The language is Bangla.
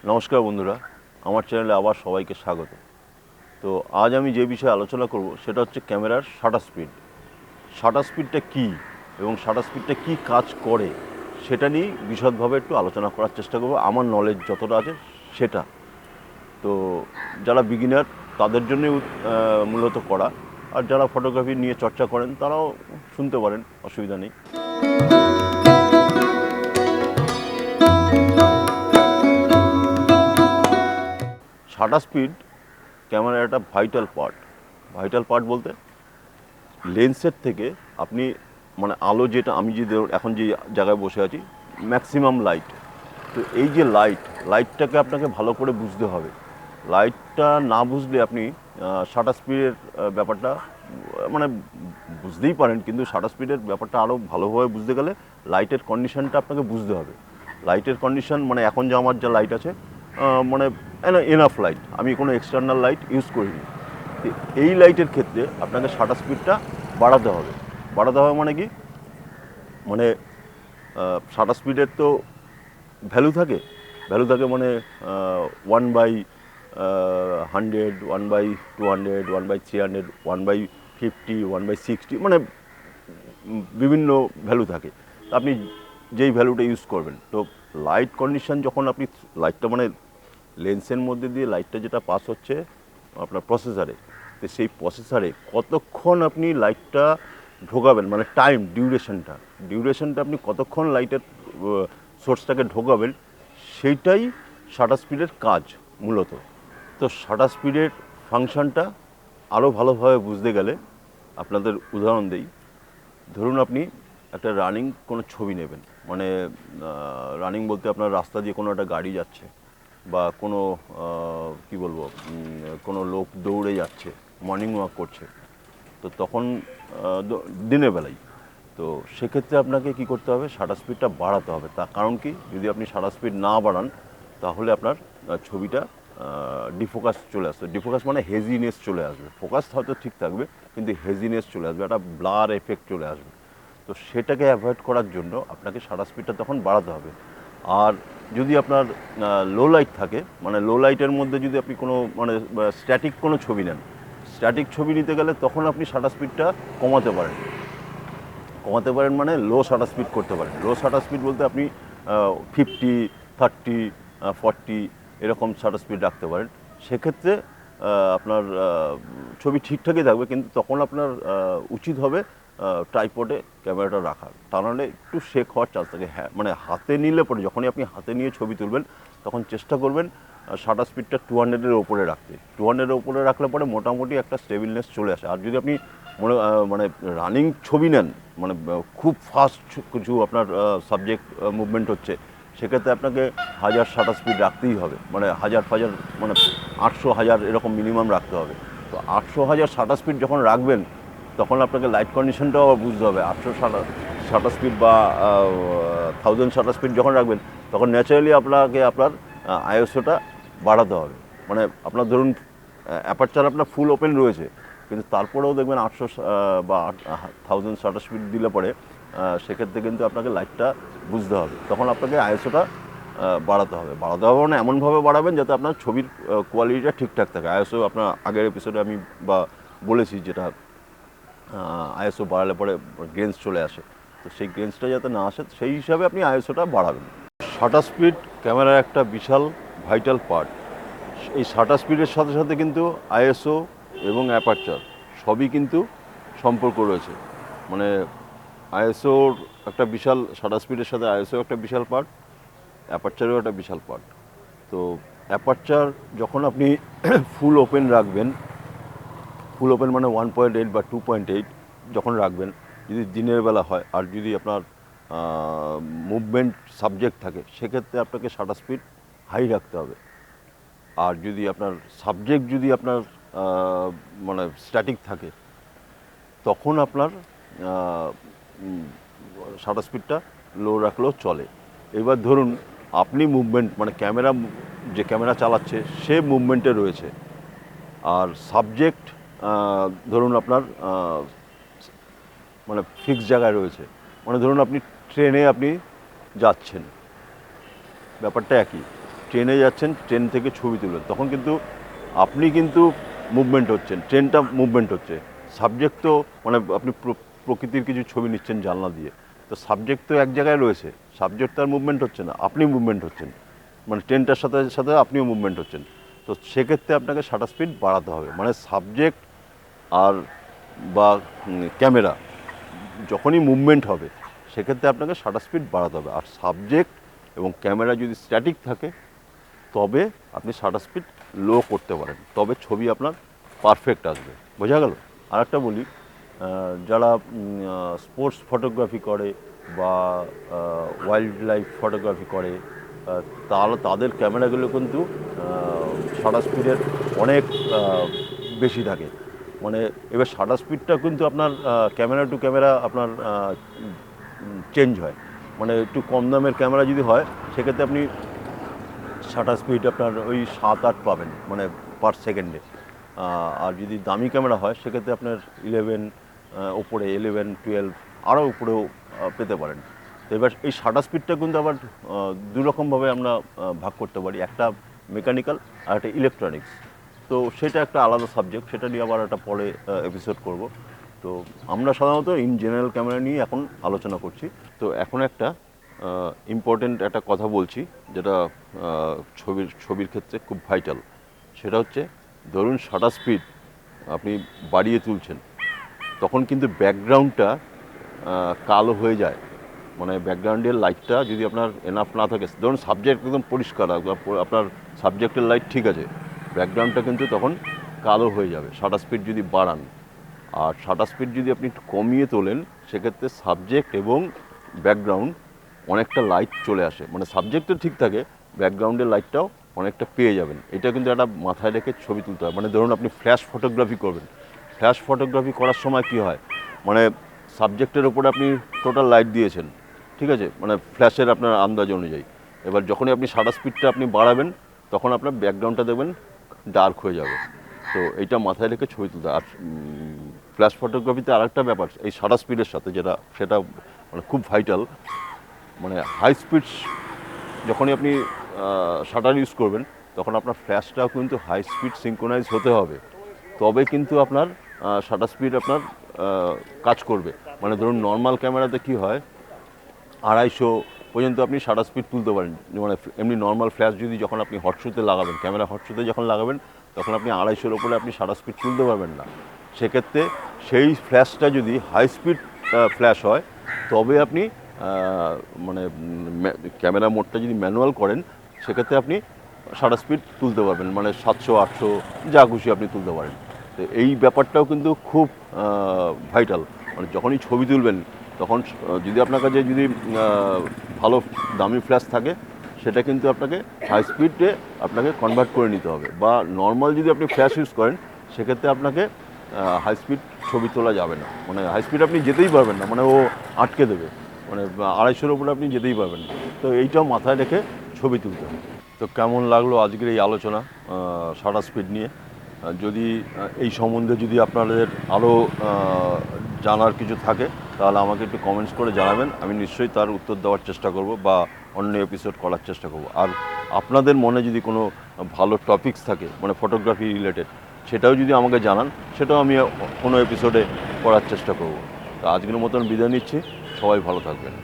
নমস্কার বন্ধুরা, আমার চ্যানেলে আবার সবাইকে স্বাগত। তো আজ আমি যে বিষয়ে আলোচনা করব সেটা হচ্ছে ক্যামেরার শাটার স্পিড। শাটার স্পিডটা কী এবং শাটার স্পিডটা কী কাজ করে সেটা নিয়ে বিশদভাবে একটু আলোচনা করার চেষ্টা করব, আমার নলেজ যতটা আছে সেটা। তো যারা বিগিনার তাদের জন্যই মূলত করা, আর যারা ফটোগ্রাফি নিয়ে চর্চা করেন তারাও শুনতে পারেন, অসুবিধা নেই। শাটার স্পিড ক্যামেরার একটা ভাইটাল পার্ট বলতে লেন্সের থেকে আপনি মানে আলো যেটা আমি যে এখন যে জায়গায় বসে আছি ম্যাক্সিমাম লাইট, তো এই যে লাইটটাকে আপনাকে ভালো করে বুঝতে হবে। লাইটটা না বুঝলে আপনি শাটার স্পিডের ব্যাপারটা মানে বুঝতেই পারেন, কিন্তু শাটার স্পিডের ব্যাপারটা আরও ভালোভাবে বুঝতে গেলে লাইটের কন্ডিশনটা আপনাকে বুঝতে হবে। লাইটের কন্ডিশন মানে এখন যে আমার যা লাইট আছে মানে এনাফ লাইট, আমি কোনো এক্সটার্নাল লাইট ইউজ করিনি। এই লাইটের ক্ষেত্রে আপনাকে শাটার স্পিডটা বাড়াতে হবে। মানে কি, মানে শাটার স্পিডের তো ভ্যালু থাকে মানে 1/100, 1/200, 1/300, 1/50, 1/60, মানে বিভিন্ন ভ্যালু থাকে। আপনি যেই ভ্যালুটা ইউজ করবেন, তো লাইট কন্ডিশন যখন আপনি লাইটটা মানে লেন্সের মধ্যে দিয়ে লাইটটা যেটা পাস হচ্ছে আপনার প্রসেসরে, তো সেই প্রসেসরে কতক্ষণ আপনি লাইটটা ঢোকাবেন মানে টাইম ডিউরেশনটা আপনি কতক্ষণ লাইটের সোর্সটাকে ঢোকাবেন, সেইটাই শাটার স্পিডের কাজ মূলত। তো শাটার স্পিডের ফাংশনটা আরও ভালোভাবে বুঝতে গেলে আপনাদের উদাহরণ দেই। ধরুন আপনি একটা রানিং কোনো ছবি নেবেন, মানে রানিং বলতে আপনার রাস্তা দিয়ে কোনো একটা গাড়ি যাচ্ছে বা কোনো কী বলবো কোনো লোক দৌড়ে যাচ্ছে, মর্নিং ওয়াক করছে, তো তখন দিনের বেলায়, তো সেক্ষেত্রে আপনাকে কি করতে হবে, শাটার স্পিডটা বাড়াতে হবে। তার কারণ কি, যদি আপনি শাটার স্পিড না বাড়ান তাহলে আপনার ছবিটা ডিফোকাস চলে আসবে। ডিফোকাস মানে হেজিনেস চলে আসবে। ফোকাস হয়তো ঠিক থাকবে কিন্তু হেজিনেস চলে আসবে, একটা ব্লার এফেক্ট চলে আসবে। তো সেটাকে অ্যাভয়েড করার জন্য আপনাকে শাটার স্পিডটা তখন বাড়াতে হবে। আর যদি আপনার লো লাইট থাকে, মানে লো লাইটের মধ্যে যদি আপনি কোনো মানে স্ট্যাটিক কোনো ছবি নেন, স্ট্যাটিক ছবি নিতে গেলে তখন আপনি শাটার স্পিডটা কমাতে পারেন মানে লো শাটার স্পিড করতে পারেন। লো শাটার স্পিড বলতে আপনি 50, 30, 40 এরকম শাটার স্পিড রাখতে পারেন। সেক্ষেত্রে আপনার ছবি ঠিকঠাকই থাকবে, কিন্তু তখন আপনার উচিত হবে ট্রাইপডে ক্যামেরাটা রাখার, তা নাহলে একটু শেক হওয়ার চান্স থাকে। হ্যাঁ, মানে হাতে নিলে পরে যখনই আপনি হাতে নিয়ে ছবি তুলবেন তখন চেষ্টা করবেন শাটার স্পিডটা 200-এর ওপরে রাখতে। 200-এর ওপরে রাখলে পরে মোটামুটি একটা স্টেবিলনেস চলে আসে। আর যদি আপনি মানে রানিং ছবি নেন, মানে খুব ফাস্ট কিছু আপনার সাবজেক্ট মুভমেন্ট হচ্ছে, সেক্ষেত্রে আপনাকে 1000 শাটার স্পিড রাখতেই হবে, মানে 1000 মানে 800-1000 এরকম মিনিমাম রাখতে হবে। তো 800-1000 শাটার স্পিড যখন রাখবেন তখন আপনাকে লাইট কন্ডিশনটাও আবার বুঝতে হবে। 800 শাটার স্পিড বা 1000 শাটার স্পিড যখন রাখবেন তখন ন্যাচারালি আপনাকে আপনার আইএসওটা বাড়াতে হবে। মানে আপনার ধরুন অ্যাপারচার আপনার ফুল ওপেন রয়েছে, কিন্তু তারপরেও দেখবেন 800 বা 1000 শাটার স্পিড দিলে পরে সেক্ষেত্রে কিন্তু আপনাকে লাইটটা বুঝতে হবে, তখন আপনাকে আইএসওটা বাড়াতে হবে মানে এমনভাবে বাড়াবেন যাতে আপনার ছবির কোয়ালিটিটা ঠিকঠাক থাকে। আইএসও আপনার আগের এপিসোডে আমি বা বলেছি, যেটা আইএসও বাড়ালে পরে গ্রেন্স চলে আসে, তো সেই গ্রেন্সটা যাতে না আসে সেই হিসাবে আপনি আইএসওটা বাড়াবেন। শাটার স্পিড ক্যামেরার একটা বিশাল ভাইটাল পার্ট। এই শাটার স্পিডের সাথে সাথে কিন্তু আইএসও এবং অ্যাপারচার সবই কিন্তু সম্পর্ক রয়েছে। মানে আইএসওর একটা বিশাল, শাটার স্পিডের সাথে আইএসও একটা বিশাল পার্ট, অ্যাপারচারেও একটা বিশাল পার্ট। তো অ্যাপারচার যখন আপনি ফুল ওপেন রাখবেন, ফুল ওপেন মানে 1.8 বা 2.8 যখন রাখবেন, যদি দিনের বেলা হয় আর যদি আপনার মুভমেন্ট সাবজেক্ট থাকে, সেক্ষেত্রে আপনাকে শাটার স্পিড হাই রাখতে হবে। আর যদি আপনার সাবজেক্ট যদি আপনার মানে স্ট্যাটিক থাকে, তখন আপনার শাটার স্পিডটা লো রাখলেও চলে। এবার ধরুন আপনি মুভমেন্ট মানে যে ক্যামেরা চালাচ্ছে সে মুভমেন্টে রয়েছে, আর সাবজেক্ট ধরুন আপনার মানে ফিক্স জায়গায় রয়েছে। মানে ধরুন আপনি ট্রেনে আপনি যাচ্ছেন, ব্যাপারটা একই। ট্রেনে যাচ্ছেন, ট্রেন থেকে ছবি তুলবেন, তখন কিন্তু আপনি কিন্তু মুভমেন্ট হচ্ছেন, ট্রেনটা মুভমেন্ট হচ্ছে, সাবজেক্ট তো মানে আপনি প্রকৃতির কিছু ছবি নিচ্ছেন জানলা দিয়ে, তো সাবজেক্ট তো এক জায়গায় রয়েছে, সাবজেক্ট তো আর মুভমেন্ট হচ্ছে না, আপনি মুভমেন্ট হচ্ছেন, মানে ট্রেনটার সাথে সাথে আপনিও মুভমেন্ট হচ্ছেন। তো সেক্ষেত্রে আপনাকে শাটার স্পিড বাড়াতে হবে, মানে সাবজেক্ট আর বা ক্যামেরা যখনই মুভমেন্ট হবে সেক্ষেত্রে আপনাকে শাটার স্পিড বাড়াতে হবে। আর সাবজেক্ট এবং ক্যামেরা যদি স্ট্যাটিক থাকে তবে আপনি শাটার স্পিড লো করতে পারেন, তবে ছবি আপনার পারফেক্ট আসবে। বোঝা গেল? আর একটা বলি, যারা স্পোর্টস ফটোগ্রাফি করে বা ওয়াইল্ড লাইফ ফটোগ্রাফি করে তাদের ক্যামেরাগুলো কিন্তু শাটার স্পিডের অনেক বেশি থাকে। মানে এবার শাটার স্পিডটা কিন্তু আপনার ক্যামেরা টু ক্যামেরা আপনার চেঞ্জ হয়। মানে একটু কম দামের ক্যামেরা যদি হয় সেক্ষেত্রে আপনি শাটার স্পিড আপনার ওই 7-8 পাবেন মানে পার সেকেন্ডে। আর যদি দামি ক্যামেরা হয় সেক্ষেত্রে আপনার 11 ওপরে 11-12 আরও উপরেও পেতে পারেন। তো এবার এই শাটার স্পিডটা কিন্তু আবার দুরকমভাবে আমরা ভাগ করতে পারি, একটা মেকানিক্যাল আর একটা ইলেকট্রনিক্স। তো সেটা একটা আলাদা সাবজেক্ট, সেটা নিয়ে আবার একটা পরে এপিসোড করব। তো আমরা সাধারণত ইন জেনারেল ক্যামেরা নিয়ে এখন আলোচনা করছি। তো এখন একটা ইম্পর্টেন্ট একটা কথা বলছি যেটা ছবির ক্ষেত্রে খুব ভাইটাল। সেটা হচ্ছে, ধরুন শাটার স্পিড আপনি বাড়িয়ে তুলছেন, তখন কিন্তু ব্যাকগ্রাউন্ডটা কালো হয়ে যায়। মানে ব্যাকগ্রাউন্ডের লাইটটা যদি আপনার এনাফ না থাকে, ধরুন সাবজেক্ট একদম পরিষ্কার, আপনার সাবজেক্টের লাইট ঠিক আছে, ব্যাকগ্রাউন্ডটা কিন্তু তখন কালো হয়ে যাবে শাটার স্পিড যদি বাড়ান। আর শাটার স্পিড যদি আপনি একটু কমিয়ে তোলেন সেক্ষেত্রে সাবজেক্ট এবং ব্যাকগ্রাউন্ড অনেকটা লাইট চলে আসে, মানে সাবজেক্টও ঠিক থাকে, ব্যাকগ্রাউন্ডের লাইটটাও অনেকটা পেয়ে যাবেন। এটা কিন্তু একটা মাথায় রেখে ছবি তুলতে হয়। মানে ধরুন আপনি ফ্ল্যাশ ফটোগ্রাফি করবেন, ফ্ল্যাশ ফটোগ্রাফি করার সময় কী হয়, মানে সাবজেক্টের ওপরে আপনি টোটাল লাইট দিয়েছেন, ঠিক আছে, মানে ফ্ল্যাশের আপনার আন্দাজ অনুযায়ী। এবার যখনই আপনি শাটার স্পিডটা আপনি বাড়াবেন তখন আপনার ব্যাকগ্রাউন্ডটা দেখবেন ডার্ক হয়ে যাবে। তো এইটা মাথায় রেখে ছবি তুলতে। আর ফ্ল্যাশ ফটোগ্রাফিতে আরেকটা ব্যাপার এই শাটার স্পিডের সাথে সেটা মানে খুব ভাইটাল, মানে হাই স্পিড যখনই আপনি শাটার ইউজ করবেন তখন আপনার ফ্ল্যাশটাও কিন্তু হাই স্পিড সিঙ্ক্রোনাইজ হতে হবে, তবে কিন্তু আপনার শাটার স্পিড আপনার কাজ করবে। মানে ধরুন নর্মাল ক্যামেরাতে কি হয়, 250 পর্যন্ত আপনি শাটার স্পিড তুলতে পারেন। মানে এমনি নর্মাল ফ্ল্যাশ যদি যখন আপনি হটশুতে লাগাবেন, ক্যামেরা হটশুতে যখন লাগাবেন তখন আপনি 250-র ওপরে আপনি শাটার স্পিড তুলতে পারবেন না। সেক্ষেত্রে সেই ফ্ল্যাশটা যদি হাই স্পিড ফ্ল্যাশ হয় তবে আপনি মানে ক্যামেরা মোডটা যদি ম্যানুয়াল করেন সেক্ষেত্রে আপনি শাটার স্পিড তুলতে পারবেন, মানে 700-800 যা খুশি আপনি তুলতে পারেন। তো এই ব্যাপারটাও কিন্তু খুব ভাইটাল। মানে যখনই ছবি তুলবেন তখন যদি আপনার কাছে যদি ভালো দামি ফ্ল্যাশ থাকে সেটা কিন্তু আপনাকে হাই স্পিডে আপনাকে কনভার্ট করে নিতে হবে, বা নর্মাল যদি আপনি ফ্ল্যাশ ইউজ করেন সেক্ষেত্রে আপনাকে হাই স্পিড ছবি তোলা যাবে না। মানে হাই স্পিড আপনি যেতেই পারবেন না, মানে ও আটকে দেবে, মানে 250-র উপরে আপনি যেতেই পারবেন না। তো এইটাও মাথায় রেখে ছবি তুলতে হবে। তো কেমন লাগলো আজকের এই আলোচনা শাটার স্পিড নিয়ে? যদি এই সম্বন্ধে যদি আপনাদের আরও জানার কিছু থাকে তাহলে আমাকে একটু কমেন্টস করে জানাবেন, আমি নিশ্চয়ই তার উত্তর দেওয়ার চেষ্টা করব বা অন্য এপিসোড করার চেষ্টা করব। আর আপনাদের মনে যদি কোনো ভালো টপিকস থাকে মানে ফটোগ্রাফি রিলেটেড, সেটাও যদি আমাকে জানান, সেটাও আমি কোনো এপিসোডে করার চেষ্টা করব। তো আজকের মতন বিদায় নিচ্ছি, সবাই ভালো থাকবেন।